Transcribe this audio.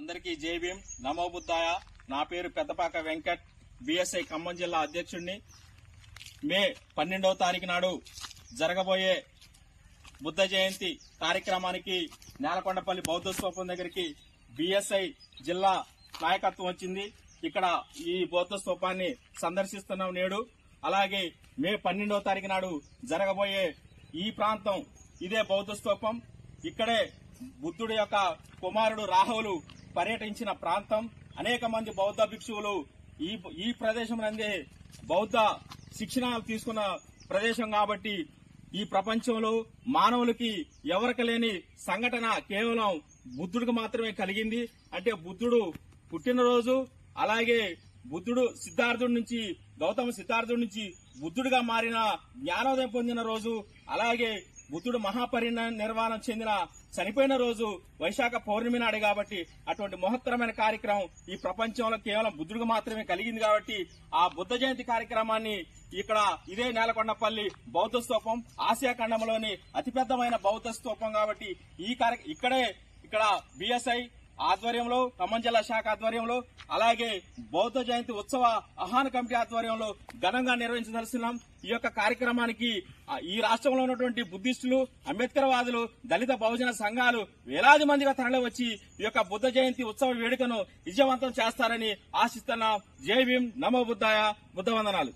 అందరికీ జై భీమ్, నమో బుద్ధాయ. నా పేరు పెద్దపాక వెంకట్, బిఎస్ఐ ఖమ్మం జిల్లా అధ్యక్షుడిని. మే 12వ తారీఖు నాడు జరగబోయే బుద్ధ జయంతి కార్యక్రమానికి నేలకొండపల్లి బౌద్ధ స్తూపం దగ్గరికి బిఎస్ఐ జిల్లా నాయకత్వం వచ్చింది. ఇక్కడ ఈ బౌద్ధ స్తూపాన్ని సందర్శిస్తున్నాం నేడు. అలాగే మే 12వ తారీఖు నాడు జరగబోయే ఈ ప్రాంతం ఇదే బౌద్ధ స్తూపం. ఇక్కడే బుద్ధుడి యొక్క కుమారుడు రాహులు పర్యటించిన ప్రాంతం. అనేక మంది బౌద్ధ భిక్షువులు ఈ ప్రదేశం నందే బౌద్ధ శిక్షణలు తీసుకున్న ప్రదేశం కాబట్టి ఈ ప్రపంచంలో మానవులకి ఎవరికి లేని సంఘటన కేవలం బుద్ధుడికి మాత్రమే కలిగింది. అంటే బుద్ధుడు పుట్టినరోజు, అలాగే బుద్ధుడు గౌతమ సిద్ధార్థుడి నుంచి బుద్ధుడిగా మారిన జ్ఞానోదయం పొందిన రోజు, అలాగే బుద్ధుడు మహాపరినిర్వాణం చెందిన చనిపోయిన రోజు వైశాఖ పౌర్ణమి నాడు కాబట్టి అటువంటి మహత్తరమైన కార్యక్రమం ఈ ప్రపంచంలో కేవలం బుద్ధుడికి మాత్రమే కలిగింది. కాబట్టి ఆ బుద్ధ జయంతి కార్యక్రమాన్ని ఇక్కడ ఇదే నేలకొండపల్లి బౌద్ధ స్తూపం ఆసియా ఖండంలోని అతిపెద్దమైన బౌద్ధ స్తూపం కాబట్టి ఇక్కడ బిఎస్ఐ ఆధ్వర్యంలో, ఖమ్మం జిల్లా శాఖ ఆధ్వర్యంలో, అలాగే బౌద్ధ జయంతి ఉత్సవ ఆహ్వాన కమిటీ ఆధ్వర్యంలో ఘనంగా నిర్వహించదలుచున్నాం. ఈ యొక్క కార్యక్రమానికి ఈ రాష్ట్రంలో ఉన్నటువంటి బుద్ధిస్టులు, అంబేద్కర్ వాదులు, దళిత బహుజన సంఘాలు వేలాది మందిగా తరలి వచ్చి ఈ యొక్క బుద్ధ జయంతి ఉత్సవ వేడుకను విజయవంతం చేస్తారని ఆశిస్తున్నాం. జై భీమ్, నమో బుద్ధాయ, బుద్ధ వందనాలు.